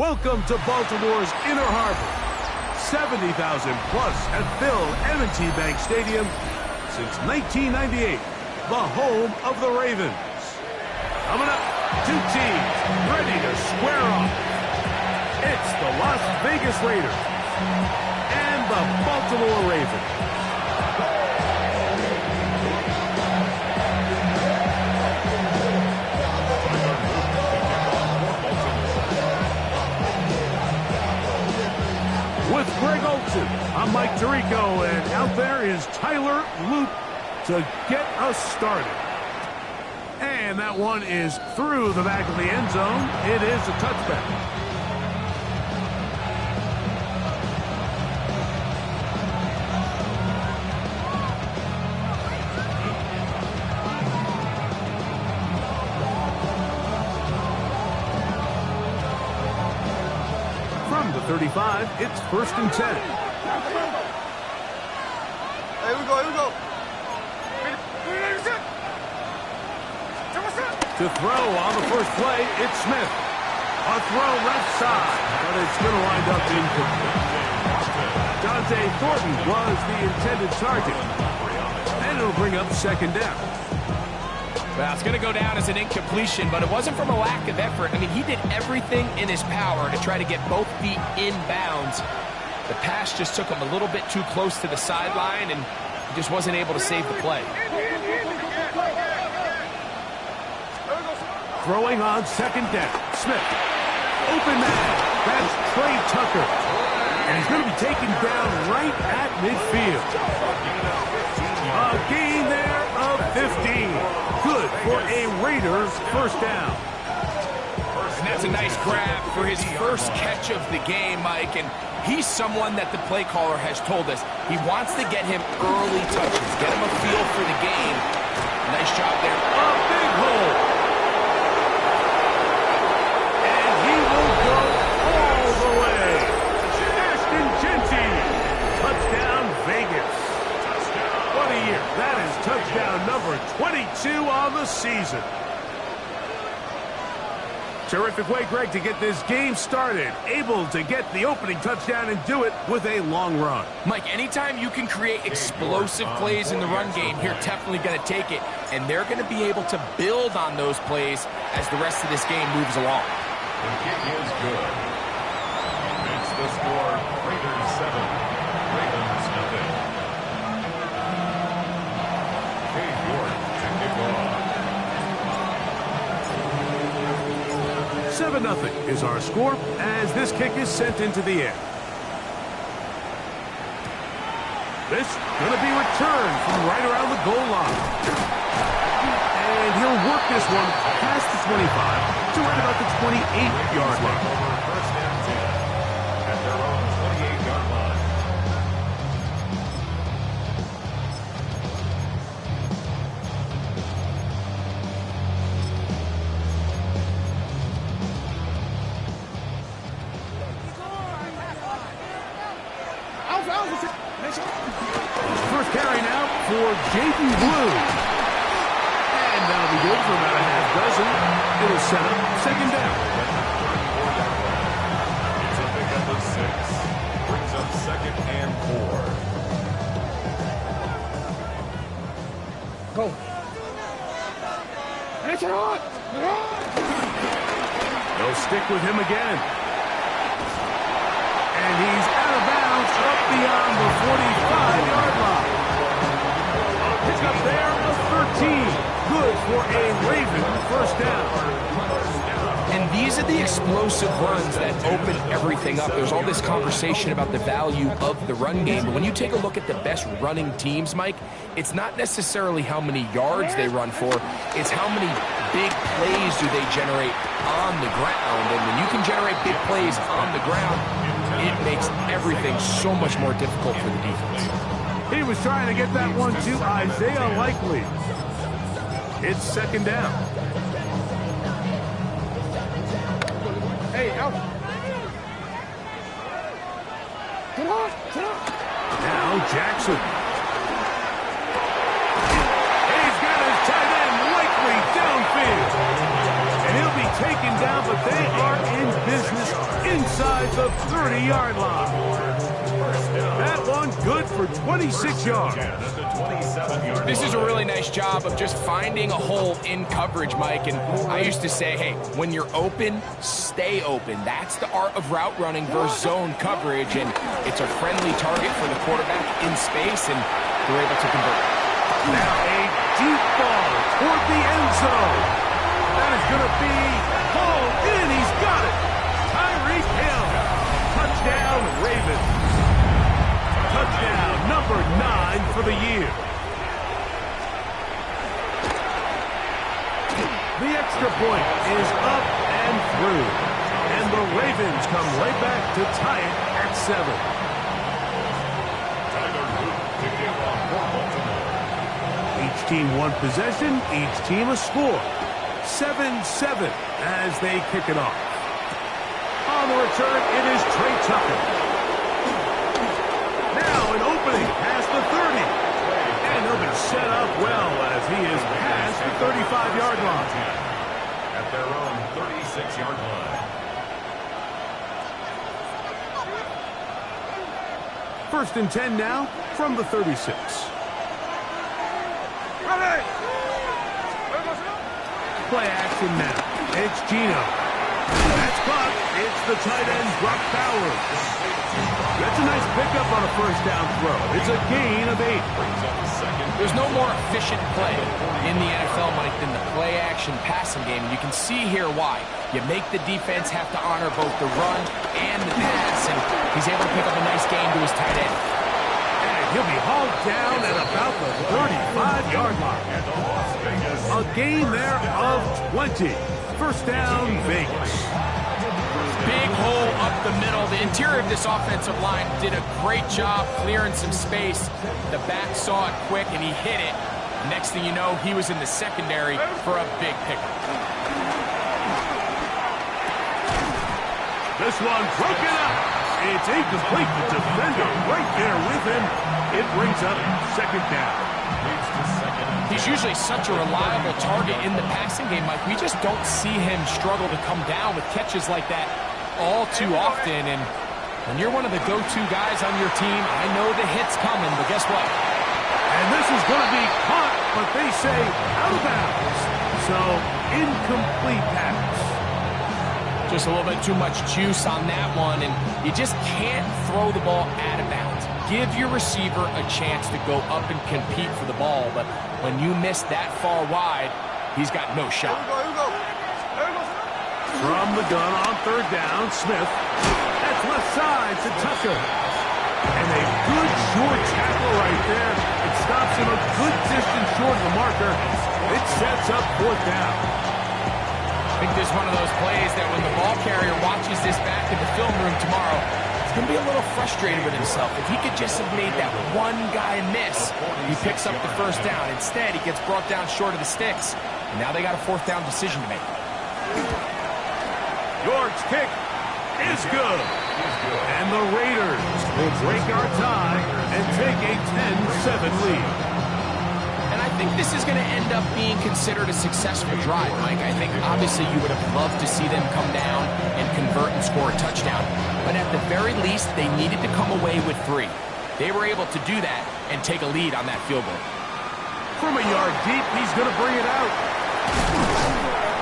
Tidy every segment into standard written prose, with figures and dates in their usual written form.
Welcome to Baltimore's Inner Harbor. 70,000 plus have filled M&T Bank Stadium since 1998, the home of the Ravens. Coming up, two teams ready to square off. It's the Las Vegas Raiders and the Baltimore Ravens. With Greg Olsen, I'm Mike Tirico, and out there is Tyler Loop to get us started. And that one is through the back of the end zone. It is a touchback. From the 35, it's 1st and 10. Here we go. To throw on the first play, it's Smith. A throw left side, but it's going to wind up incomplete. Dante Thornton was the intended target. And it'll bring up 2nd down. Well, it's going to go down as an incompletion, but it wasn't from a lack of effort. I mean, he did everything in his power to try to get both feet in bounds. The pass just took him a little bit too close to the sideline, and he just wasn't able to save the play. Throwing on 2nd down. Smith. Open man. That's Trey Tucker. And he's going to be taken down right at midfield. A gain there of 15. Good for a Raiders 1st down. And that's a nice grab for his first catch of the game, Mike. And he's someone that the play caller has told us he wants to get him early touches, get him a feel for the game. Nice job there. A big hole. And he will go all the way. Ashton Genty. Touchdown Vegas. What a year. That is touchdown number 22 on the season. Terrific way, Greg, to get this game started. Able to get the opening touchdown and do it with a long run. Mike, anytime you can create explosive plays in the run game, you're definitely going to take it. And they're going to be able to build on those plays as the rest of this game moves along. The kick is good. It's the score, Raiders 7, Ravens nothing. Kay York to kick off. 7-0 is our score as this kick is sent into the air. This going to be returned from right around the goal line. And he'll work this one past the 25 to right about the 28-yard line. First and 10 at their own 28-yard line. First carry now for Jaden Blue. And that'll be good for about a half dozen. It'll set up 2nd down. It's a pickup of 6. Brings up 2nd and 4. Go. They'll stick with him again. And he's out of bounds up beyond the 45-yard line. Pick up there of 13. Good for a Raven 1st down. And these are the explosive runs that open everything up. There's all this conversation about the value of the run game. But when you take a look at the best running teams, Mike, it's not necessarily how many yards they run for. It's how many big plays do they generate on the ground. And when you can generate big plays on the ground, it makes everything so much more difficult for the defense. He was trying to get that one to Isaiah Likely. It's 2nd down. Hey, out. Get off. Now Jackson. He's got his tight end Likely downfield. And he'll be taken down, but they are in business inside the 30-yard line. That one good for 26 yards. This is a really nice job of just finding a hole in coverage, Mike. And I used to say, hey, when you're open, stay open. That's the art of route running versus zone coverage. And it's a friendly target for the quarterback in space, and they're able to convert. Now a deep ball toward the end zone. That is going to be hauled in. He's got it. Tyreek Hill. Touchdown, Ravens. Touchdown number 9 for the year. The extra point is up and through. And the Ravens come right back to tie it at 7. Each team one possession, each team a score. 7-7 as they kick it off. On the return, it is Trey Tucker. Now an opening past the 30. And he'll be set up well as he is past the 35-yard line. At their own 36-yard line. First and 10 now from the 36. Play action now. It's Gino. That's caught. It's the tight end, Brock Bowers. That's a nice pickup on a first down throw. It's a gain of 8. There's no more efficient play in the NFL, Mike, than the play action passing game. And you can see here why. You make the defense have to honor both the run and the pass, and he's able to pick up a nice gain to his tight end. He'll be hauled down at about the 35-yard line. A gain there of 20. First down, Vegas. Big hole up the middle. The interior of this offensive line did a great job clearing some space. The back saw it quick, and he hit it. Next thing you know, he was in the secondary for a big pickup. This one broken up. It's incomplete. The defender right there with him. It brings up second down. He's usually such a reliable target in the passing game, Mike. We just don't see him struggle to come down with catches like that all too often. And when you're one of the go-to guys on your team, I know the hit's coming, but guess what? And this is going to be caught, but they say out of bounds. So, incomplete pass. Just a little bit too much juice on that one, and you just can't throw the ball out of bounds. Give your receiver a chance to go up and compete for the ball, but when you miss that far wide, he's got no shot. Here we go. From the gun on third down, Smith. That's left side to Tucker. And a good short tackle right there. It stops him a good distance short of the marker. It sets up fourth down. I think this is one of those plays that when the ball carrier watches this back in the film room tomorrow, he's going to be a little frustrated with himself. If he could just have made that one guy miss, he picks up the first down. Instead, he gets brought down short of the sticks. And now they got a fourth down decision to make. York's kick is good. And the Raiders will break our tie and take a 10-7 lead. And I think this is going to end up being considered a successful drive, Mike. I think obviously you would have loved to see them come down and convert and score a touchdown. But at the very least, they needed to come away with 3. They were able to do that and take a lead on that field goal. From a yard deep, he's going to bring it out.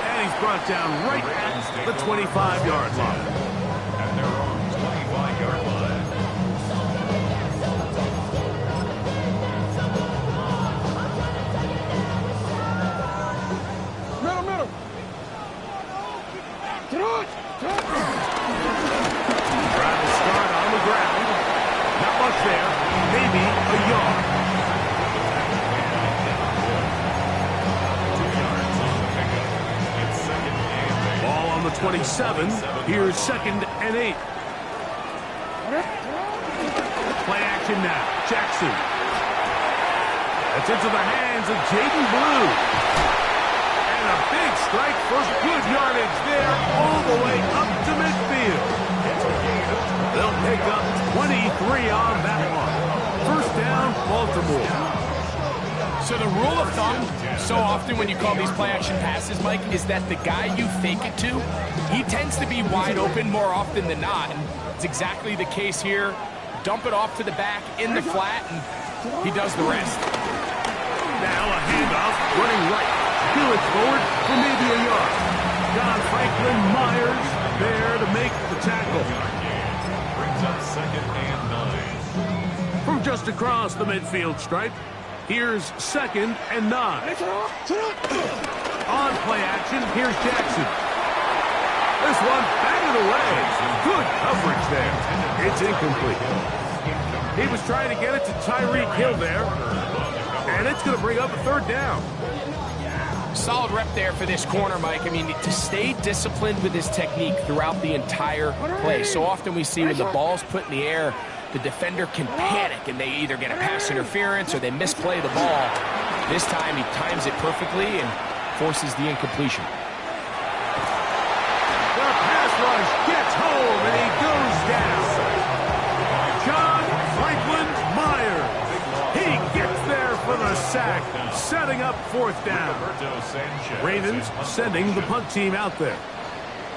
And he's brought down right at the 25-yard line. At their own 25-yard line. Trying to start on the ground. Not much there. Maybe a yard. 2 yards on the pickup. It's second and 8. Ball on the 27. Here's second and 8. Play action now. Jackson. That's into the hands of Jaden Blue. And a big strike for good yardage there all the way up to midfield. They'll pick up 23 on that one. First down, Baltimore. So the rule of thumb, so often when you call these play-action passes, Mike, is that the guy you fake it to, he tends to be wide open more often than not. And it's exactly the case here. Dump it off to the back in the flat, and he does the rest. Now a handoff, running right. Peel it forward for maybe a yard. John Franklin Myers there to make the tackle. Brings up 2nd and 9. From just across the midfield stripe, here's 2nd and 9. On play action, here's Jackson. This one batted away. Good coverage there. It's incomplete. He was trying to get it to Tyreek Hill there. And it's going to bring up a 3rd down. Solid rep there for this corner, Mike. I mean, to stay disciplined with his technique throughout the entire play. So often we see when the ball's put in the air, the defender can panic and they either get a pass interference or they misplay the ball. This time he times it perfectly and forces the incompletion. The pass rush gets home and he goes down. John Franklin Myers. He gets there for the sack, setting up 4th down. Ravens sending the punt team out there.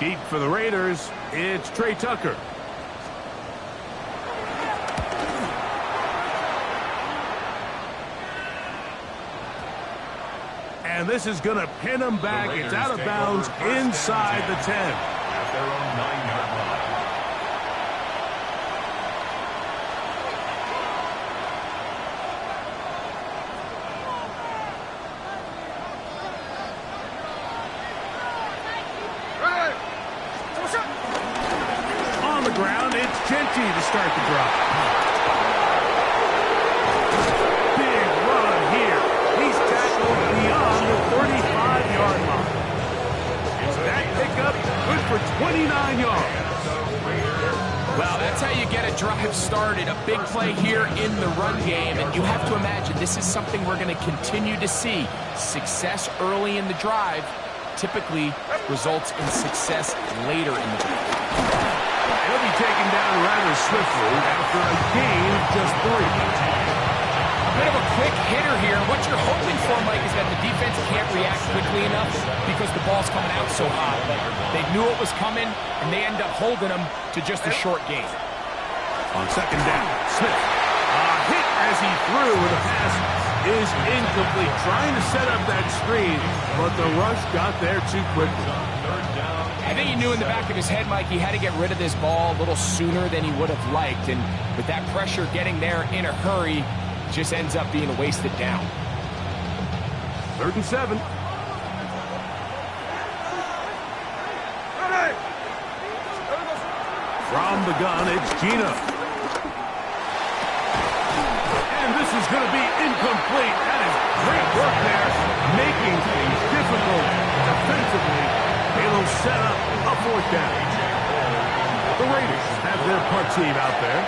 Deep for the Raiders, it's Trey Tucker. And this is going to pin him back. It's out of bounds inside the 10. At their own 9-yard line. On the ground, it's Genty to start the drive. Big run here. He's tackled beyond the 35-yard line. That pickup good for 29 yards. Well, that's how you get a drive started. A big play here in the run game. And you have to imagine this is something we're going to continue to see. Success early in the drive typically results in success later in the drive. He'll be taken down rather swiftly after a gain of just 3. Bit of a quick hitter here. What you're hoping for, Mike, is that the defense can't react quickly enough because the ball's coming out so hot. But they knew it was coming, and they end up holding them to just a short gain. On 2nd down, Smith. A hit as he threw, and the pass is incomplete. Trying to set up that screen, but the rush got there too quickly. I think he knew in the back of his head, Mike, he had to get rid of this ball a little sooner than he would have liked. And with that pressure getting there in a hurry, just ends up being a wasted down. 3rd and 7. From the gun, it's Gino. And this is going to be incomplete. That is great work there, making things difficult defensively. It'll set up a 4th down. The Raiders have their punt team out there.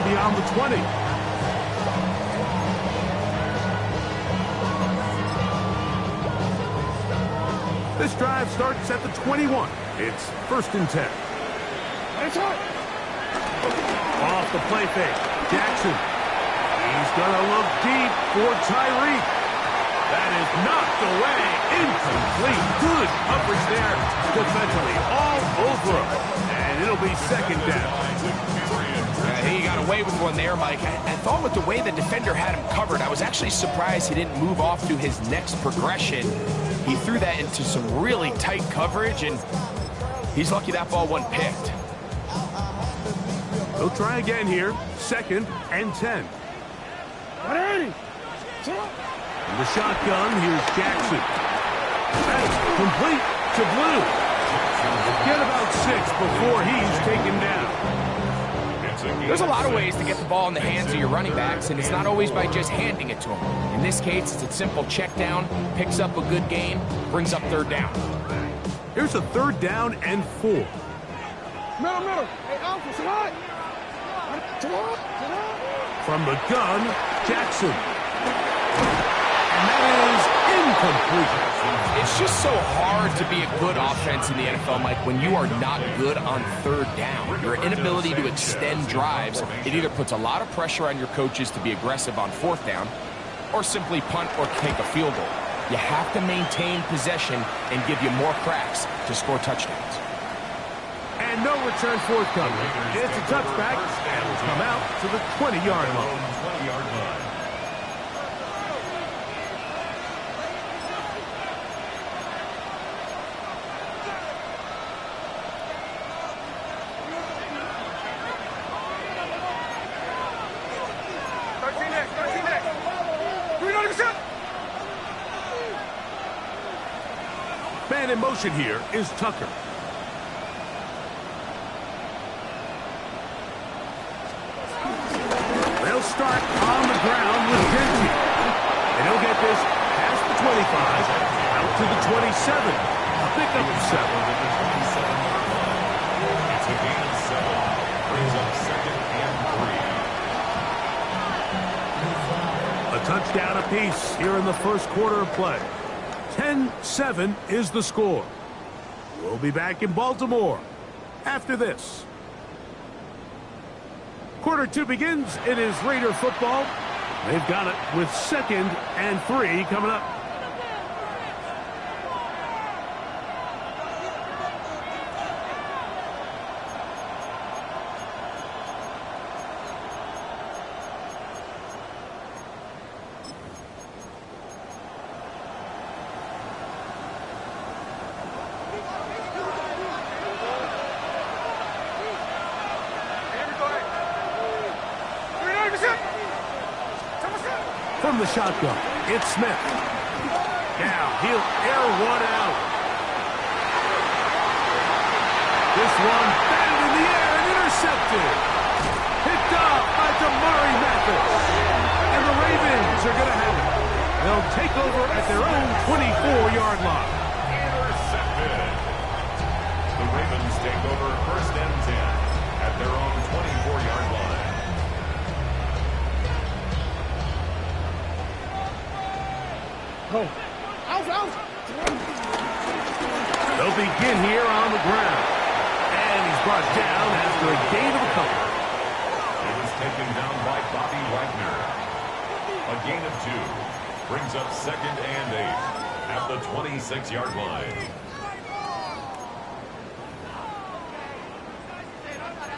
Beyond the 20. This drive starts at the 21. It's 1st and 10. Off the play fake. Jackson. He's going to look deep for Tyreek. That is knocked away. Incomplete. Good coverage there defensively. All over him. And it'll be 2nd down. I think he got away with one there, Mike. I thought with the way the defender had him covered, I was actually surprised he didn't move off to his next progression. He threw that into some really tight coverage, and he's lucky that ball wasn't picked. They'll try again here. 2nd and 10. In the shotgun, here's Jackson. That's complete to Blue. Get about 6 before he's taken down. There's a lot of ways to get the ball in the hands of your running backs, and it's not always by just handing it to them. In this case, it's a simple check down, picks up a good gain, brings up third down. Here's a 3rd down and 4. Middle. Hey, Alpha, sit high. From the gun, Jackson. And that is incomplete. It's just so hard to be a good offense in the NFL, Mike, when you are not good on 3rd down. Your inability to extend drives, it either puts a lot of pressure on your coaches to be aggressive on 4th down, or simply punt or take a field goal. You have to maintain possession and give you more cracks to score touchdowns. And no return forthcoming. It's a touchback and will come out to the 20-yard line. 20-yard line. Man in motion here is Tucker. They'll start on the ground with Denty. And he'll get this past the 25, out to the 27. A pickup of 7. It's a gain of 7. Brings up 2nd and 3. A touchdown apiece here in the first quarter of play. 10-7 is the score. We'll be back in Baltimore after this. Quarter 2 begins. It is Raider football. They've got it with 2nd and 3 coming up. From the shotgun, it's Smith. Now he'll air one out. This one batted in the air and intercepted. Picked up by Damari Mathis. And the Ravens are going to have it. They'll take over at their own 24-yard line. Intercepted. The Ravens take over 1st and 10 at their own 24-yard line. Go. Out. They'll begin here on the ground. And he's brought down after a gain of a couple. It was taken down by Bobby Wagner. A gain of 2. Brings up 2nd and 8 at the 26-yard line.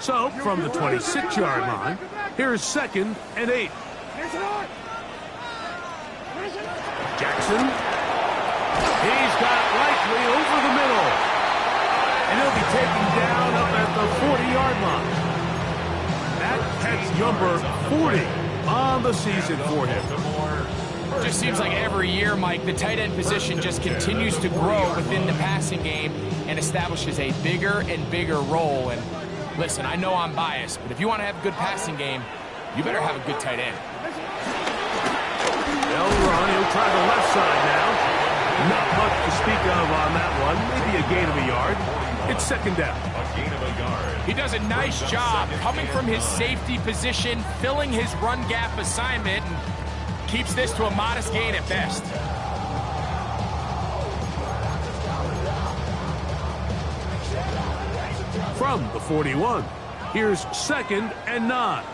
So, from the 26-yard line, here's 2nd and 8. Jackson. He's got Likely over the middle. And he'll be taken down up at the 40-yard line. That's number 40 on the season for him. Just seems like every year, Mike, the tight end position just continues to grow within the passing game and establishes a bigger and bigger role. And listen, I know I'm biased, but if you want to have a good passing game, you better have a good tight end. They'll run. He'll try the left side now. Not much to speak of on that one. Maybe a gain of a yard. It's 2nd down. A gain of a yard. He does a nice job coming from his safety position, filling his run gap assignment, and keeps this to a modest gain at best. From the 41, here's 2nd and 9.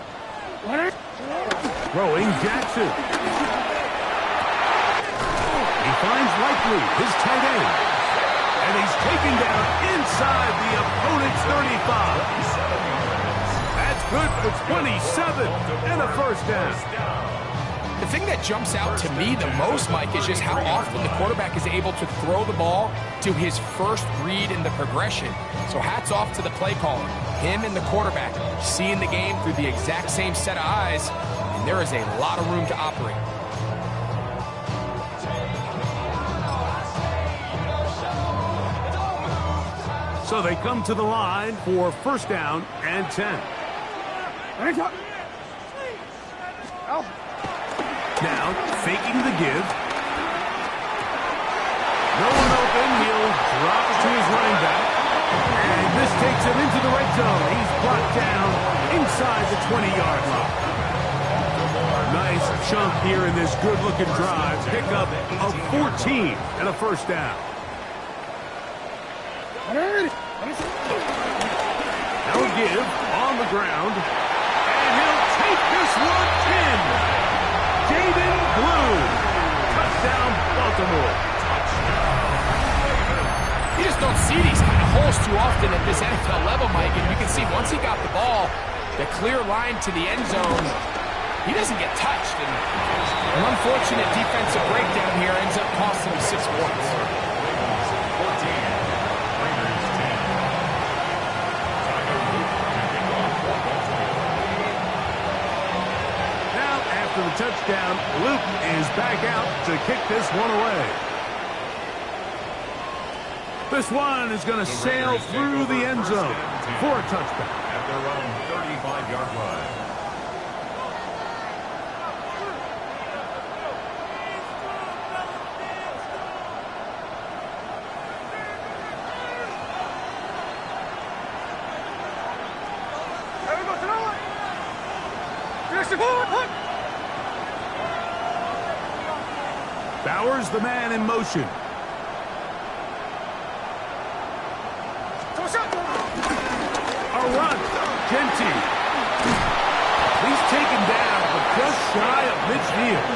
Throwing Jackson. He finds Likely, his tight end. And he's taken down inside the opponent's 35. That's good for 27 and a 1st down. The thing that jumps out to me the most, Mike, is just how often the quarterback is able to throw the ball to his first read in the progression. So hats off to the play caller. Him and the quarterback seeing the game through the exact same set of eyes, and there is a lot of room to operate. So they come to the line for 1st down and 10. Now, faking the give. No one open. He'll drop it to his running back. And this takes him into the red zone. He's brought down inside the 20-yard line. Nice chunk here in this good-looking drive. Pickup of 14 and a first down. Now a give on the ground. And he'll take this one 10. Jaden Blue. Touchdown, Baltimore. You just don't see these kind of holes too often at this NFL level, Mike. And you can see once he got the ball, the clear line to the end zone, he doesn't get touched. And an unfortunate defensive breakdown here ends up costing him 6 points. 14. Raiders 10. Now, after the touchdown, Luke is back out to kick this one away. This one is going to sail through the end zone for a touchback. At their own 35-yard line. Bowers, the man in motion. A run. Genty. He's taken down, but just shy of midfield.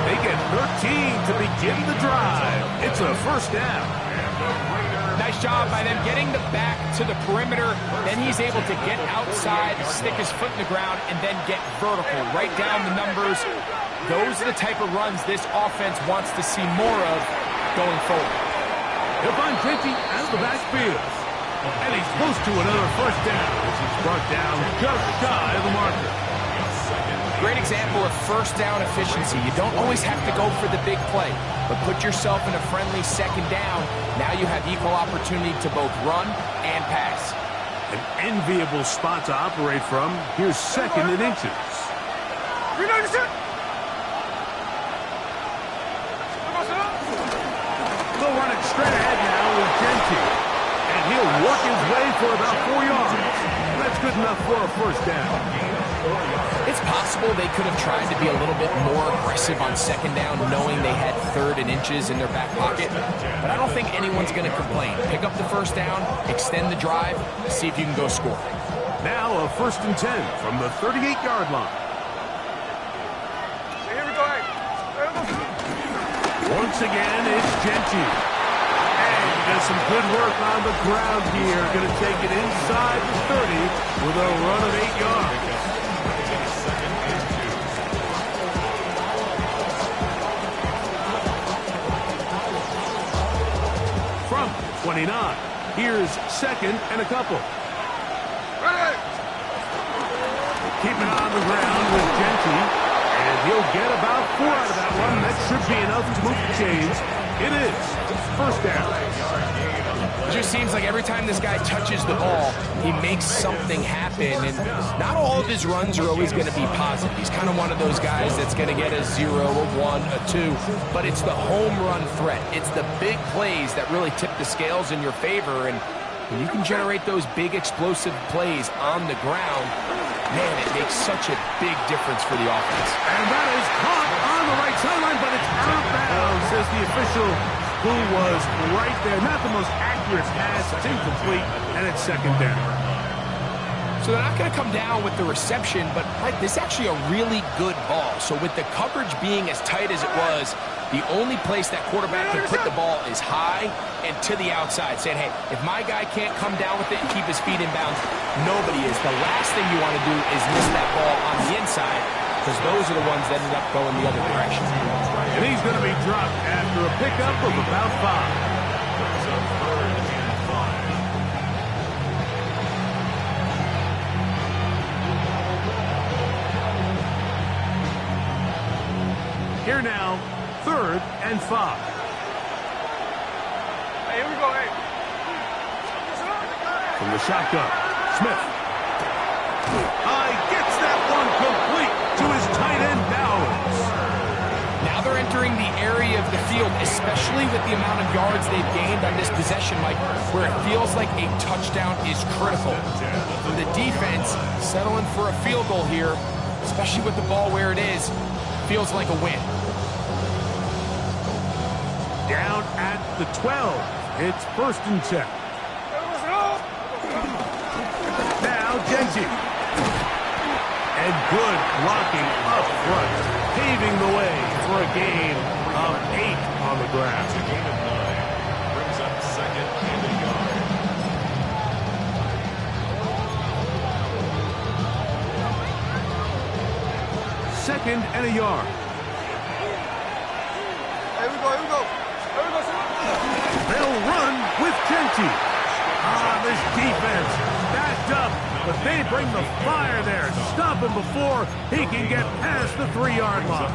They get 13 to begin the drive. It's a first down. Nice job by them getting the back to the perimeter. Then he's able to get outside, stick his foot in the ground, and then get vertical. Right down the numbers. Those are the type of runs this offense wants to see more of going forward. He'll find Genty out of the backfield. And he's close to another first down as he's brought down just shy of the marker. Great example of first down efficiency. You don't always have to go for the big play, but put yourself in a friendly second down. Now you have equal opportunity to both run and pass. An enviable spot to operate from. Here's second and inches. They'll run it straight ahead now with Genty. And he'll work his way for about 4 yards. That's good enough for a first down. It's possible they could have tried to be a little bit more aggressive on second down, knowing they had third and inches in their back pocket. But I don't think anyone's going to complain. Pick up the first down, extend the drive, see if you can go score. Now a first and 10 from the 38-yard line. Once again, it's Genty. And he does some good work on the ground here. Going to take it inside the 30 with a run of 8 yards. From 29, here's second and a couple. Keep it on the ground with Genty. And he'll get about 4 out of that one. That should be enough to move the chains. It is first down. It just seems like every time this guy touches the ball, he makes something happen. And not all of his runs are always going to be positive. He's kind of one of those guys that's going to get a 0, a 1, a 2. But it's the home run threat. It's the big plays that really tip the scales in your favor. And when you can generate those big explosive plays on the ground, man, it makes such a big difference for the offense. And that is caught on the right sideline, but it's out of bounds, says the official, who was right there. Not the most accurate pass. It's incomplete, and it's second down. So they're not going to come down with the reception, but Mike, this is actually a really good ball. So with the coverage being as tight as it was, the only place that quarterback can put the ball is high and to the outside, saying, hey, if my guy can't come down with it and keep his feet in bounds, nobody is. The last thing you want to do is miss that ball on the inside, because those are the ones that ended up going the other direction. And he's going to be dropped after a pickup of about 5. Here now, 3rd and 5. Hey, here we go, hey. From the shotgun, Smith. Gets that one complete to his tight end Bowers. Now they're entering the area of the field, especially with the amount of yards they've gained on this possession, Mike, where it feels like a touchdown is critical. For the defense, settling for a field goal here, especially with the ball where it is, feels like a win. Down at the 12. It's 1st and 10. Now Genty. And good blocking up front, paving the way for a gain of 8 on the ground. It's a gain of 9. Brings up 2nd and a yard. Second and a yard. Here we go, here we go. Here we go, They'll run with Genty. This defense backed up, but they bring the fire there. Stop him before he can get past the 3-yard line.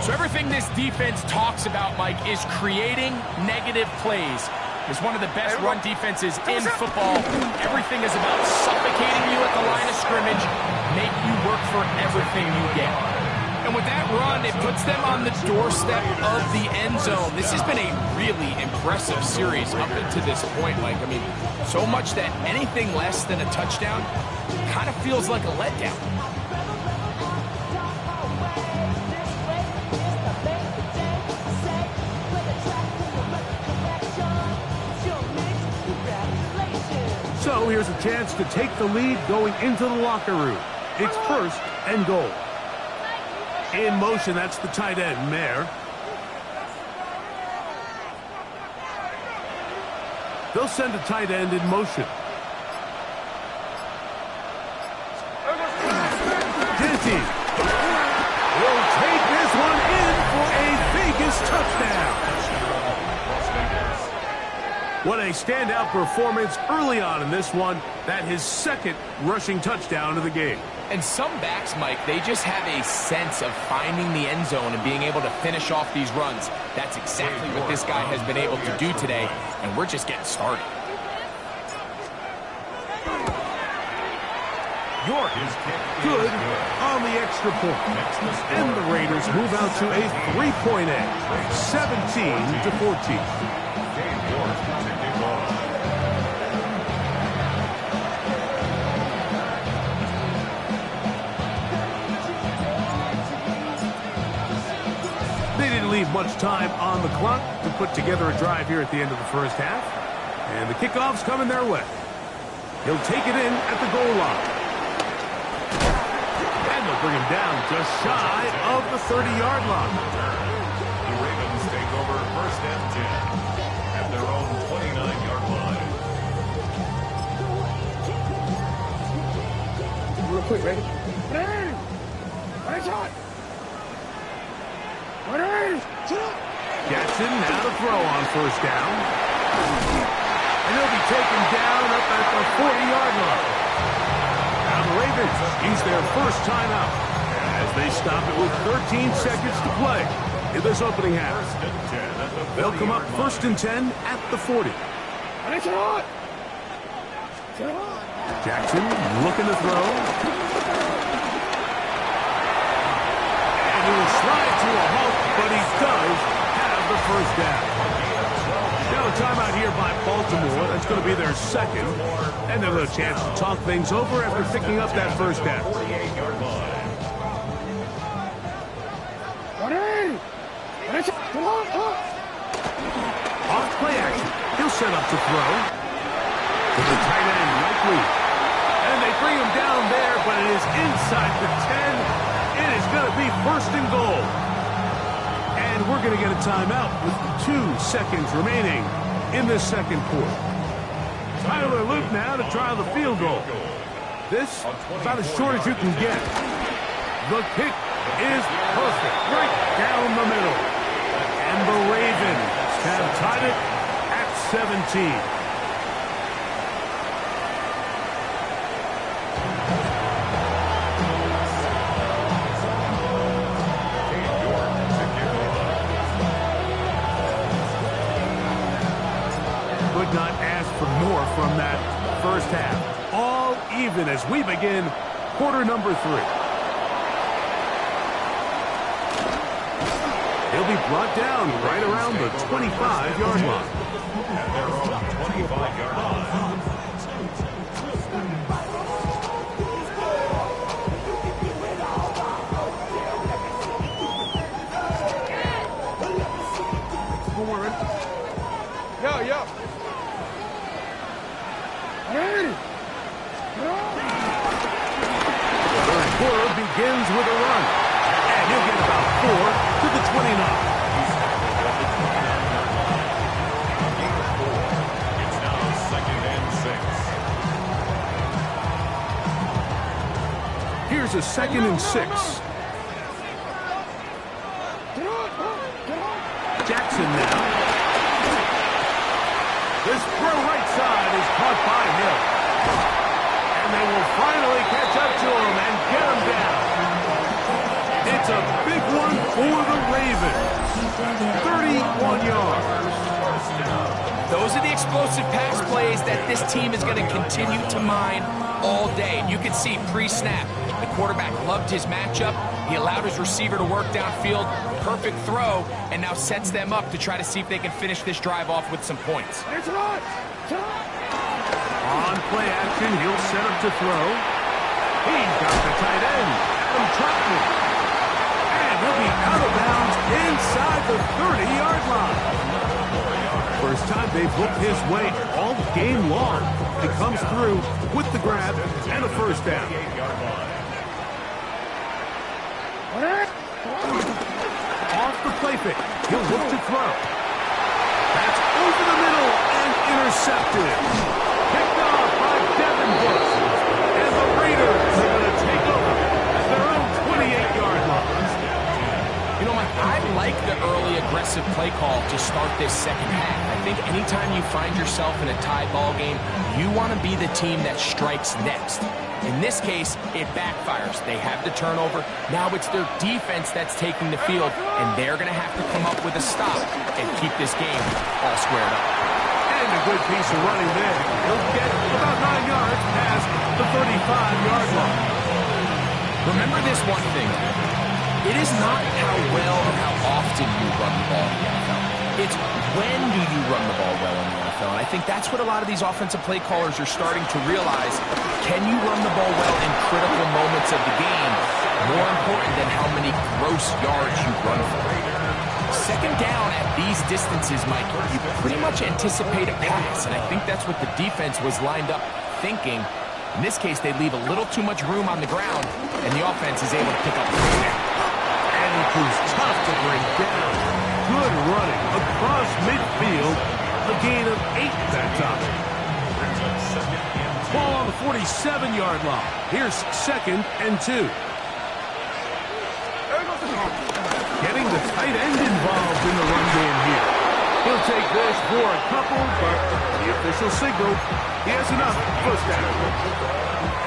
So everything this defense talks about, Mike, is creating negative plays. It's one of the best run defenses in football. Everything is about suffocating you at the line of scrimmage, make you work for everything you get. And with that run, it puts them on the doorstep of the end zone. This has been a really impressive series up until this point, Mike. I mean, so much that anything less than a touchdown kind of feels like a letdown. So here's a chance to take the lead going into the locker room. It's 1st and goal. In motion, that's the tight end, Mayer. They'll send a tight end in motion. Genty will take this one in for a Vegas touchdown. What a standout performance early on in this one. That his 2nd rushing touchdown of the game. And some backs, Mike, they just have a sense of finding the end zone and being able to finish off these runs. That's exactly what this guy has been able to do today, and we're just getting started. York is good on the extra point. And the Raiders move out to a 3-point edge, 17-14. They didn't leave much time on the clock to put together a drive here at the end of the 1st half. And the kickoff's coming their way. He'll take it in at the goal line. And they'll bring him down just shy of the 30-yard line. The Ravens take over 1st and 10 at their own 29-yard line. Real quick, ready? Nice shot. Jackson now to throw on 1st down. And he'll be taken down up at the 40-yard line. Now the Ravens use their 1st timeout as they stop it with 13 seconds to play in this opening half. They'll come up 1st and 10 at the 40. Jackson looking to throw. And he will slide to a halt, but he does have the 1st down. Now a timeout here by Baltimore. That's going to be their 2nd. And they'll have a chance to talk things over after picking up that 1st down. Off play action. He'll set up to throw. To the tight end, Likely. And they bring him down there, but it is inside the 10. It is going to be 1st and goal. And we're going to get a timeout with 2 seconds remaining in this 2nd quarter. Tyler Luke now to try the field goal. This is about as short as you can get. The kick is perfect, right down the middle. And the Ravens have tied it at 17. Could not ask for more from that 1st half. all even as we begin quarter number 3. He'll be brought down right around the 25-yard line. At their own 25-yard line. Yeah. Third quarter begins with a run. And he'll get about 4 to the 29. It's now 2nd and 6. Here's a 2nd and 6. Jackson now. This throw right side is caught by Hill. And they will finally catch up to him and get him down. It's a big one for the Ravens. 31 yards. Those are the explosive pass plays that this team is going to continue to mine all day. And you can see pre-snap, the quarterback loved his matchup. He allowed his receiver to work downfield. Perfect throw, and now sets them up to try to see if they can finish this drive off with some points. On play action, he'll set up to throw. He's got the tight end, Adam Troutman. And he'll be out of bounds inside the 30-yard line. First time they've looked his way all game long. He comes through with the grab and a first down. Off the play fake, he'll look to throw. That's over the middle and intercepted. Picked off by Devin Bush. And the Raiders are going to take over at their own 28-yard line. You know, Mike, I like the early aggressive play call to start this second half. I think anytime you find yourself in a tie ball game, you want to be the team that strikes next. In this case, it backfires. They have the turnover. Now it's their defense that's taking the field, and they're going to have to come up with a stop and keep this game all squared up. And a good piece of running there. He'll get about 9 yards past the 35-yard line. Remember this one thing. It is not how well or how often you run the ball in the NFL. It's when do you run the ball well in the NFL. And I think that's what a lot of these offensive play callers are starting to realize. Can you run the ball well in critical moments of the game? More important than how many gross yards you run for. Second down at these distances, Mike, you pretty much anticipate a pass. And I think that's what the defense was lined up thinking. In this case, they leave a little too much room on the ground, and the offense is able to pick up a first down. And it was tough to bring down. Good running across midfield. A gain of 8 that time. Ball on the 47-yard line. Here's 2nd and 2. Getting the tight end involved in the run game here. He'll take this for a couple, but the official signal, he has enough. First down.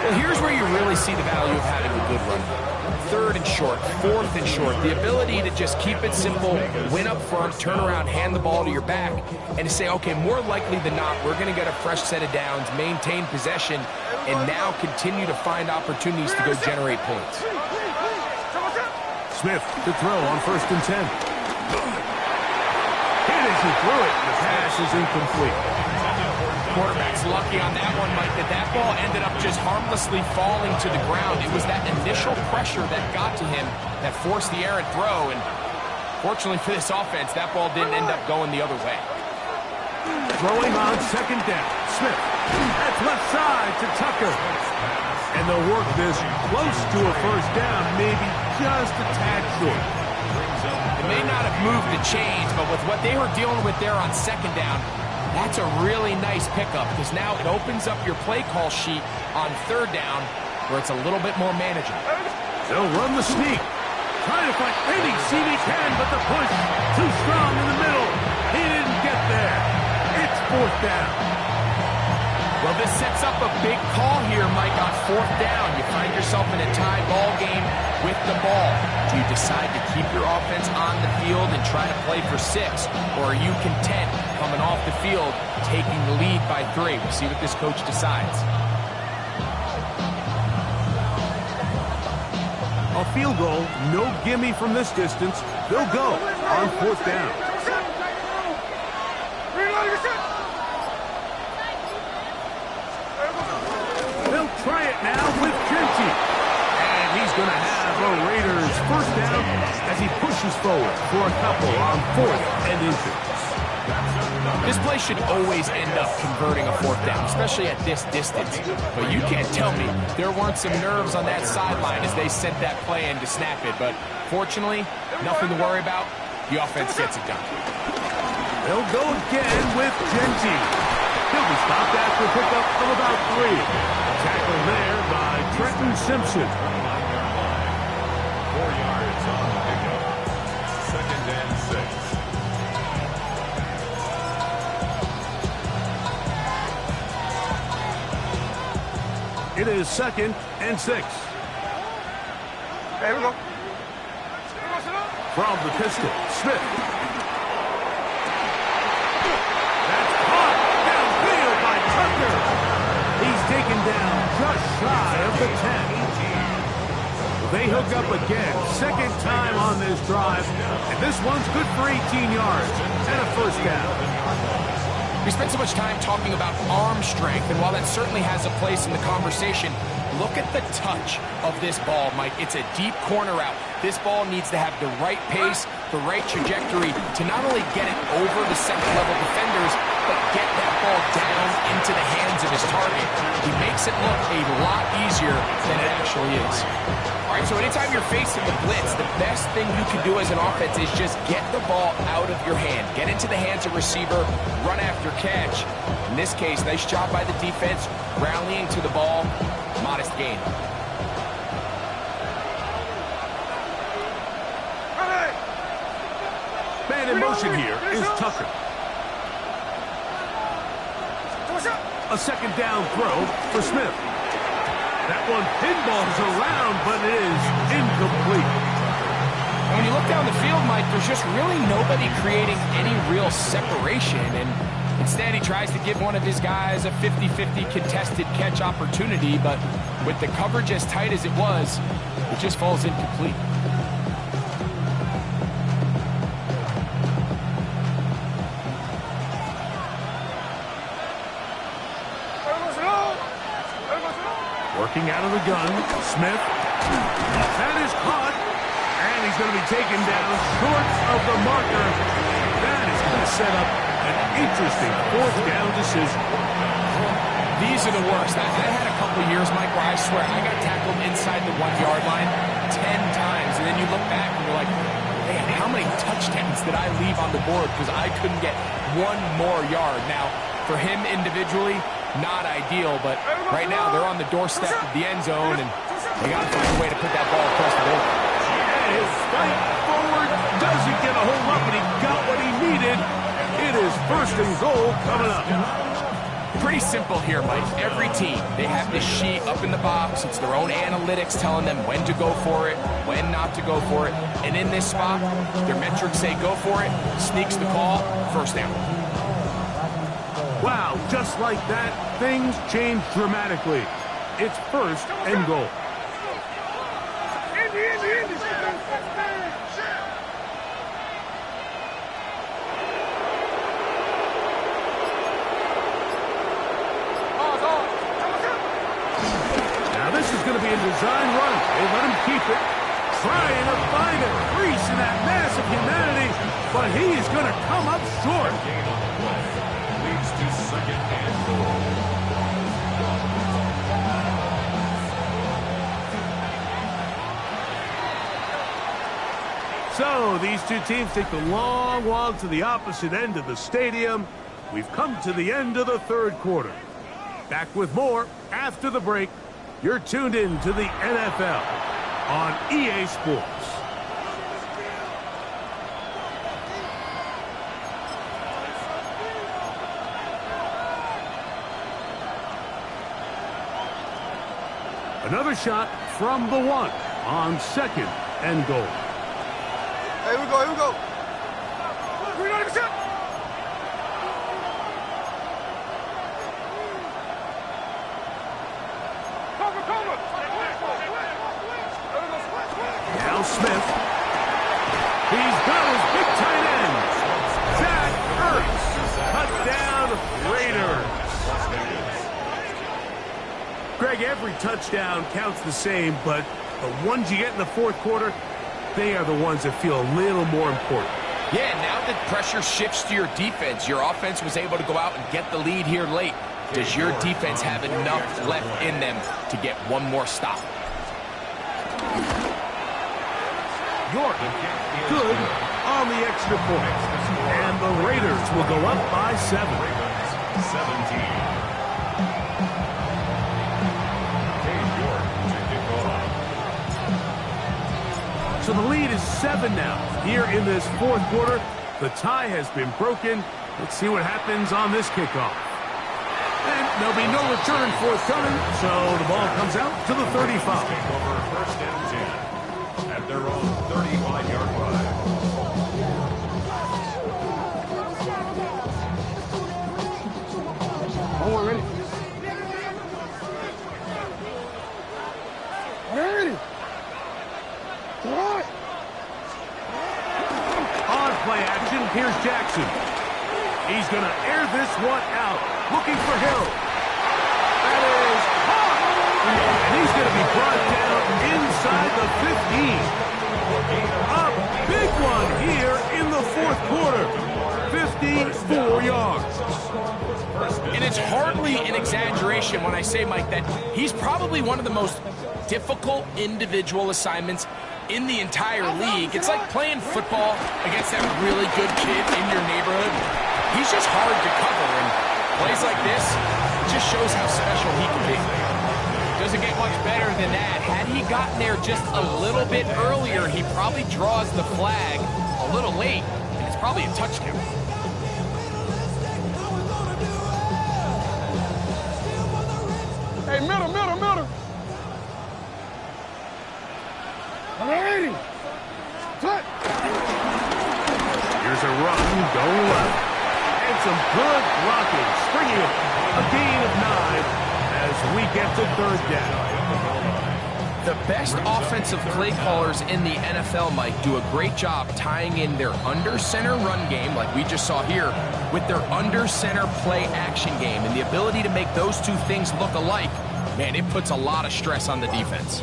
Well, here's where you really see the value of having a good run. 3rd and short, 4th and short. The ability to just keep it simple, win up front, turn around, hand the ball to your back, and to say, okay, more likely than not, we're going to get a fresh set of downs, maintain possession, and now continue to find opportunities to go generate points. Smith to throw on 1st and 10. Hit as he threw it. The pass is incomplete. Quarterback's lucky on that one, Mike, that ball ended up just harmlessly falling to the ground. It was that initial pressure that got to him that forced the errant throw, and fortunately for this offense, that ball didn't end up going the other way. Throwing on 2nd down. Smith. That's left side to Tucker. And they'll work this close to a first down, maybe just a tad short. It may not have moved the chains, but with what they were dealing with there on 2nd down, that's a really nice pickup because now it opens up your play call sheet on 3rd down where it's a little bit more manageable. They'll run the sneak. Trying to find any seam he can, but the push too strong in the middle. He didn't get there. It's 4th down. Well, this sets up a big call here, Mike, on 4th down. You find yourself in a tie ball game with the ball. Do you decide to keep your offense on the field and try to play for 6? Or are you content coming off the field, taking the lead by 3? We'll see what this coach decides. A field goal, no gimme from this distance. They'll go on 4th down. They'll try it now with Genty. And he's going to have a Raiders 1st down as he pushes forward for a couple on 4th and inches. This play should always end up converting a 4th down, especially at this distance. But you can't tell me there weren't some nerves on that sideline as they sent that play in to snap it. But fortunately, nothing to worry about. The offense gets it done. They'll go again with Genty. He'll be stopped after a pickup of about 3. Tackled there by Trenton Simpson. 4 yards on the pickup. 2nd and 6. It is 2nd and 6. There we go. From the pistol, Smith. That's caught downfield by Tucker. He's taken down just shy of the 10. They hook up again, 2nd time on this drive, and this one's good for 18 yards and a 1st down. We spent so much time talking about arm strength, and while that certainly has a place in the conversation, look at the touch of this ball, Mike. It's a deep corner route. This ball needs to have the right pace, the right trajectory to not only get it over the second-level defenders, but get that ball down into the hands of his target. He makes it look a lot easier than it actually is. All right, so anytime you're facing the blitz, the best thing you can do as an offense is just get the ball out of your hand. Get into the hands of receiver, run after catch. In this case, nice job by the defense, rallying to the ball. Modest gain. Man in motion here is Tucker. A 2nd down throw for Smith. That one pinballs around, but it is incomplete. When you look down the field, Mike, there's just really nobody creating any real separation, and instead he tries to give one of his guys a 50-50 contested catch opportunity, but with the coverage as tight as it was, it just falls incomplete. Working out of the gun, Smith. That is caught, and he's going to be taken down short of the marker. That is going to set up an interesting 4th down decision. These are the worst. I had a couple years, Mike, where I swear I got tackled inside the 1-yard line 10 times, and then you look back and you're like, man, how many touchdowns did I leave on the board because I couldn't get one more yard? Now, for him individually, not ideal, but right now they're on the doorstep of the end zone, and they got to find a way to put that ball across the board. And his fight forward doesn't get a hold up, and he got what he needed. It is 1st and goal coming up. Pretty simple here, Mike. Every team, they have this sheet up in the box. It's their own analytics telling them when to go for it, when not to go for it. And in this spot, their metrics say go for it, sneaks the call, 1st down. Wow, just like that, things change dramatically. It's 1st and goal. Now this is going to be a design run. They let him keep it. Trying to find a crease in that mass of humanity, but he is going to come up short. Leads to 2nd and goal. So these two teams take the long walk to the opposite end of the stadium. We've come to the end of the 3rd quarter. Back with more after the break. You're tuned in to the NFL on EA Sports. Another shot from the 1 on 2nd and goal. Here we go, here we go. like every touchdown counts the same, but the ones you get in the fourth quarter, they are the ones that feel a little more important. Yeah, now that pressure shifts to your defense, your offense was able to go out and get the lead here late. Does your defense have enough left in them to get one more stop? York, good on the extra point. And the Raiders will go up by 7. 17. So the lead is 7 now. Here in this fourth quarter, the tie has been broken. Let's see what happens on this kickoff. And there'll be no return forthcoming, so the ball comes out to the 35. Take over first and 10 at their own 35-yard line. Oh, we're ready. We're ready. All right. On play action, here's Jackson. He's going to air this one out, looking for Hill. That is caught. And he's going to be brought down inside the 15. A big one here in the fourth quarter. 54 yards. And it's hardly an exaggeration when I say, Mike, that he's probably one of the most difficult individual assignments in the entire league. It's like playing football against that really good kid in your neighborhood. He's just hard to cover, and plays like this just shows how special he can be. Doesn't get much better than that. Had he gotten there just a little bit earlier, he probably draws the flag a little late, and it's probably a touchdown. Hey, middle. All righty. Cut. Here's a run going left. And some good blocking. Springing it. A gain of 9 as we get to third down. The best offensive play callers in the NFL, Mike, do a great job tying in their under-center run game, like we just saw here, with their under-center play action game. And the ability to make those two things look alike, man, it puts a lot of stress on the defense.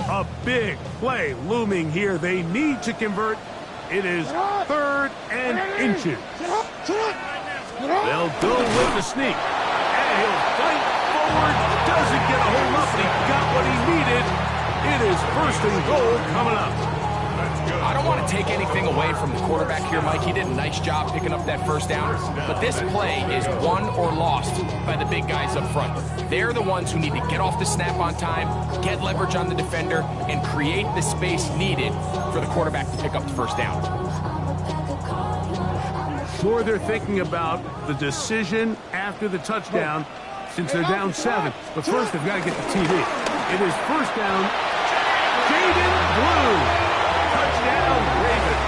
A big play looming here. They need to convert. It is 3rd and inches. They'll go with the sneak. And he'll fight forward. Doesn't get a hold up, but he got what he needed. It is 1st and goal coming up. I don't want to take anything away from the quarterback here, Mike. He did a nice job picking up that first down. But this play is won or lost by the big guys up front. They're the ones who need to get off the snap on time, get leverage on the defender, and create the space needed for the quarterback to pick up the first down. Sure, they're thinking about the decision after the touchdown since they're down 7. But first, they've got to get the TV. It is 1st down. Jaden Blue. Touchdown, Ravens.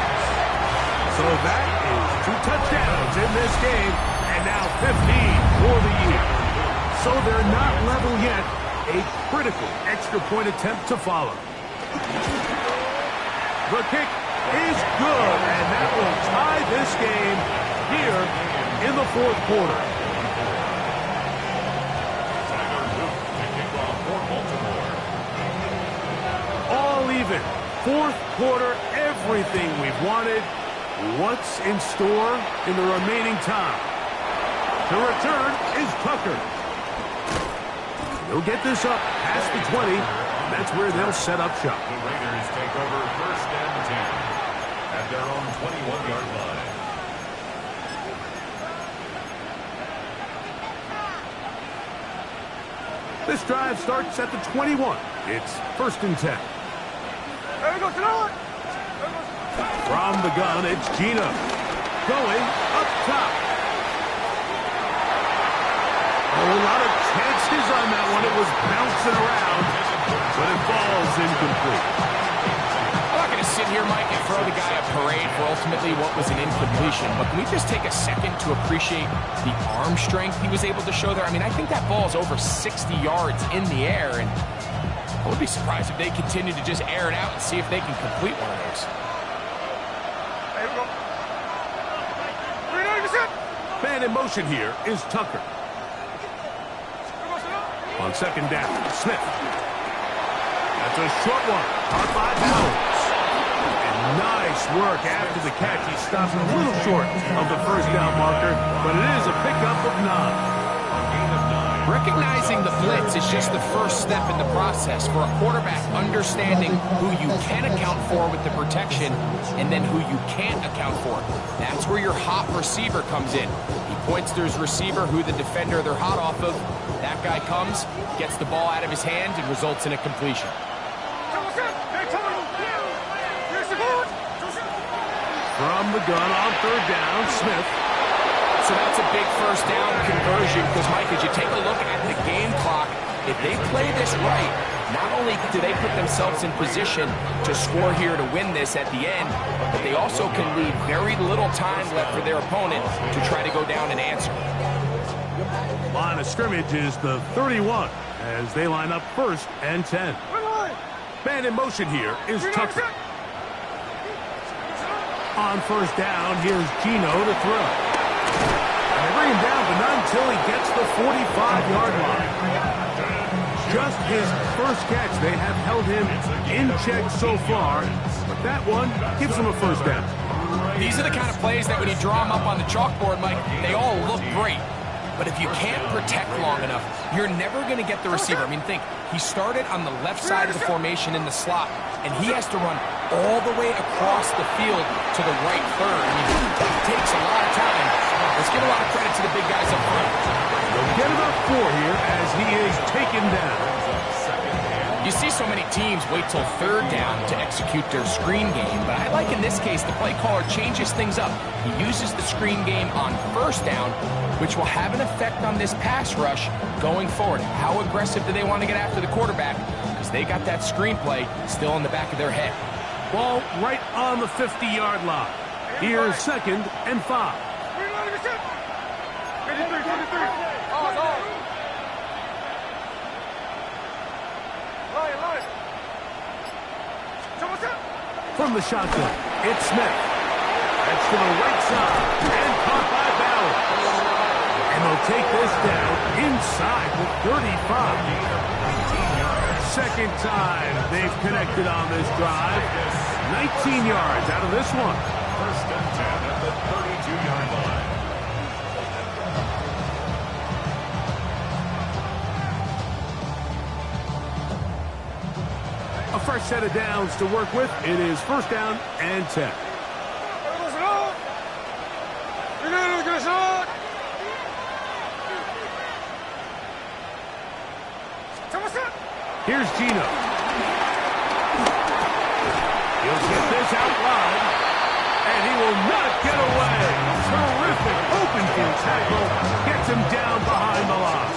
So that is 2 touchdowns in this game, and now 15 for the year. So they're not level yet. A critical extra point attempt to follow. The kick is good, and that will tie this game here in the fourth quarter. All even. Fourth quarter, everything we've wanted. What's in store in the remaining time? The return is Tucker. They'll get this up past the 20, and that's where they'll set up shop. The Raiders take over 1st and 10 at their own 21-yard line. This drive starts at the 21. It's 1st and 10. There we go, throw it. From the gun, it's Gina. Going up top. A lot of chances on that one. It was bouncing around, but it falls incomplete. I'm not going to sit here, Mike, and throw the guy a parade for ultimately what was an incompletion, but can we just take a second to appreciate the arm strength he was able to show there? I mean, I think that ball's over 60 yards in the air, and I would be surprised if they continue to just air it out and see if they can complete one of those. There we go. Man in motion here is Tucker. On second down, Smith. That's a short one. Caught by Bowers. And nice work after the catch. He stops a little short of the first down marker, but it is a pickup of 9. Recognizing the blitz is just the first step in the process for a quarterback, understanding who you can account for with the protection and then who you can't account for. That's where your hot receiver comes in. He points to his receiver, who the defender they're hot off of. That guy comes, gets the ball out of his hand, and results in a completion. From the gun on third down, Smith. So that's a big first down conversion because, Mike, as you take a look at the game clock, if they play this right, not only do they put themselves in position to score here to win this at the end, but they also can leave very little time left for their opponent to try to go down and answer. Line of scrimmage is the 31 as they line up first and 10. Man in motion here is Tucker. On first down, here's Gino to throw. And they bring him down, but not until he gets the 45-yard line. Just his first catch. They have held him in check so far, but that one gives him a first down. These are the kind of plays that when you draw them up on the chalkboard, Mike, they all look great. But if you can't protect long enough, you're never going to get the receiver. I mean, think, he started on the left side of the formation in the slot, and he has to run all the way across the field to the right third. I mean, it takes a lot of time. Let's give a lot of credit to the big guys up front. They'll get about 4 here as he is taken down. You see so many teams wait till third down to execute their screen game, but I like in this case the play caller changes things up. He uses the screen game on first down, which will have an effect on this pass rush going forward. How aggressive do they want to get after the quarterback? Because they got that screenplay still in the back of their head. Ball right on the 50-yard line. Here's second and 5. From the shotgun, it's Smith. That's to the right side and caught by Bowers. And they'll take this down inside the 35. Second time they've connected on this drive. 19 yards out of this one. First and 10 at the 32-yard line. A fresh set of downs to work with. It is first down and 10. Here's Gino. He'll get this out wide, and he will not get away. Terrific open field tackle. Gets him down behind the line.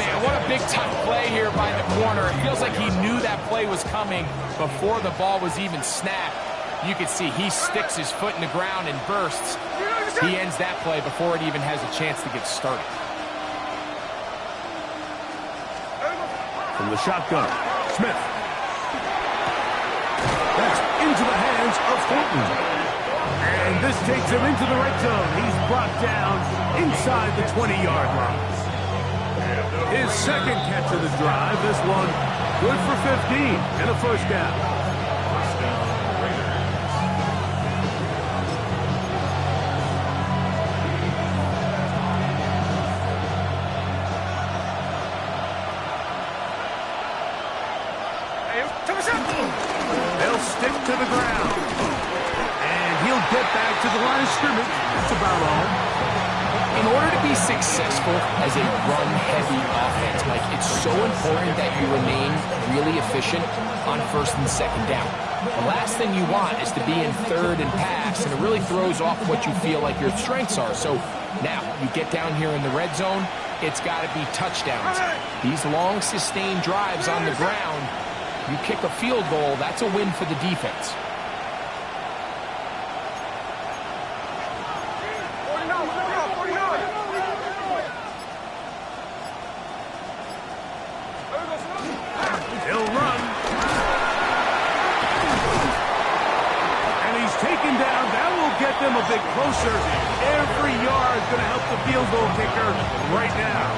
Man, what a big-time play here by the corner. It feels like he knew that play was coming before the ball was even snapped. You can see he sticks his foot in the ground and bursts. He ends that play before it even has a chance to get started. From the shotgun, Smith. That's into the hands of Thornton. And this takes him into the red zone. He's brought down inside the 20-yard line. His second catch of the drive. This one good for 15 and a first down. First down, Raiders. They'll stick to the ground. And he'll get back to the line of scrimmage. That's about all. In order to be successful as a run-heavy offense, Mike, it's so important that you remain really efficient on first and second down. The last thing you want is to be in third and pass, and it really throws off what you feel like your strengths are. So now you get down here in the red zone, it's got to be touchdowns. These long, sustained drives on the ground, you kick a field goal, that's a win for the defense. He'll run. And he's taken down. That will get them a bit closer. Every yard is going to help the field goal kicker right now.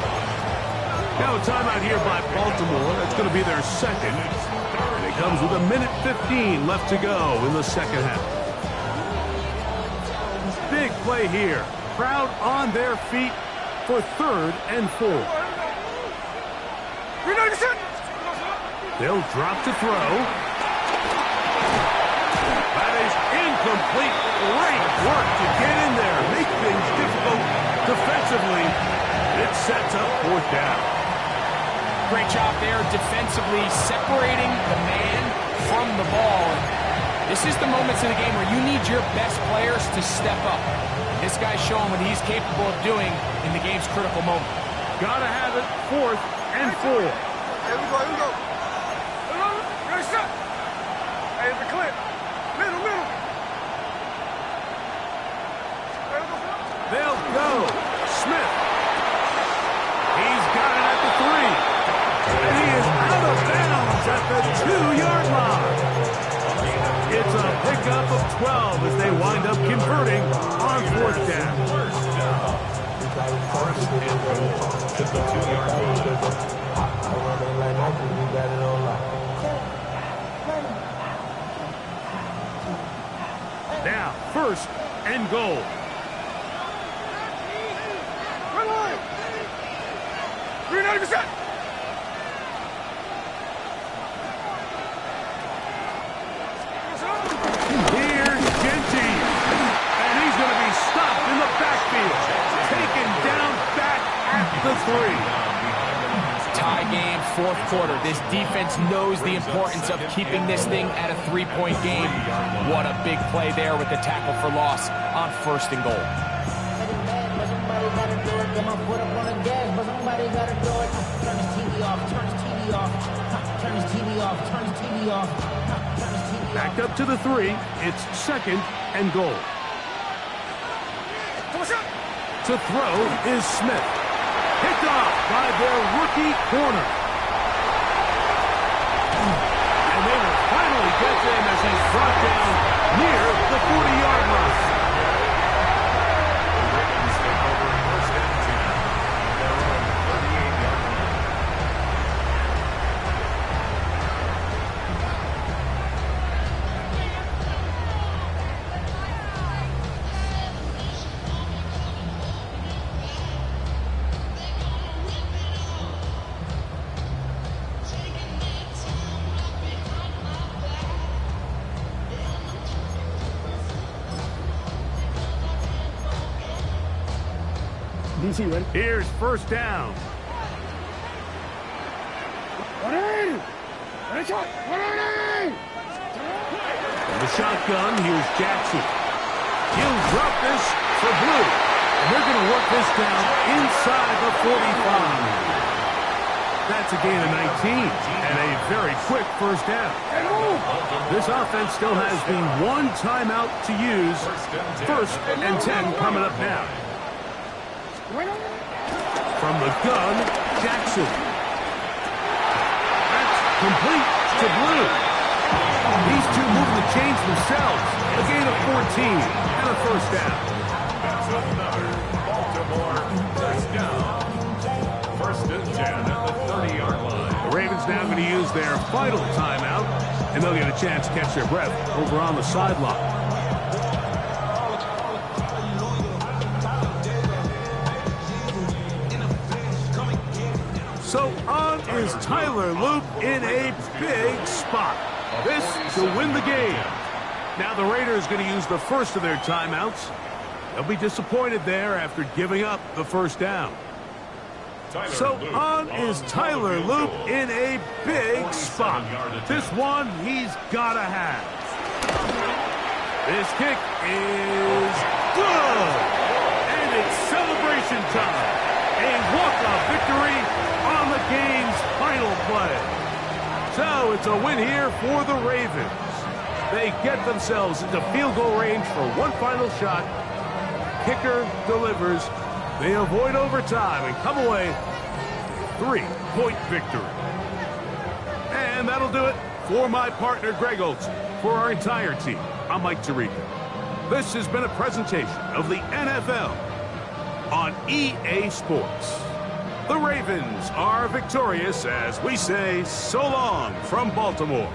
Now a timeout here by Baltimore. That's going to be their second. And it comes with 1:15 left to go in the second half. Big play here. Crowd on their feet for 3rd and 4. They'll drop to throw. That is incomplete. Great work to get in there. Make things difficult defensively. It sets up 4th down. Great job there defensively, separating the man from the ball. This is the moments in the game where you need your best players to step up. This guy's showing what he's capable of doing in the game's critical moment. Gotta have it. 4th and 4. Here we go. Ready, set. Hey, the clip. Middle. They'll go. Smith. He's got it at the 3. And he is out of bounds at the 2-yard line. It's a pickup of 12 as they wind up converting on 4th down. First and goal to the 2-yard line. Now, 1st and goal. Run line. 390%. Here's Genty. And he's going to be stopped in the backfield. Taken down back at the 3. Tie game, 4th quarter. This defense knows the importance of keeping this thing at a 3-point game. What a big play there with the tackle for loss on 1st and goal. Back up to the 3. It's 2nd and goal. To throw is Smith. Picked off by their rookie corner. And they will finally get him as he's brought down near the 40-yard line. The Ravens take over 1st and 10. Their own 38-yard line. DC, ready? Here's 1st down. 180. Ready, shot. 180. From the shotgun, here's Jackson. He'll drop this for Blue. And they're going to work this down inside the 45. That's a gain of 19 and a very quick 1st down. This offense still has the 1 timeout to use. 1st and 10 coming up now. From the gun, Jackson. That's complete to Blue. These two moving the chains themselves. A gain of 14 and a 1st down. That's another Baltimore 1st down. 1st and 10 at the 30-yard line. The Ravens now going to use their final timeout, and they'll get a chance to catch their breath over on the sideline. So on is Tyler Loop in a big spot. This to win the game. Now the Raiders going to use the first of their timeouts. They'll be disappointed there after giving up the 1st down. So on is Tyler Loop in a big spot. This one he's got to have. This kick is good. And it's celebration time. A walk-off victory on the game's final play. So it's a win here for the Ravens. They get themselves into field goal range for one final shot. Kicker delivers. They avoid overtime and come away with a 3-point victory. And that'll do it for my partner, Greg Olson. For our entire team, I'm Mike Tirico. This has been a presentation of the NFL on EA Sports. The Ravens are victorious as we say so long from Baltimore.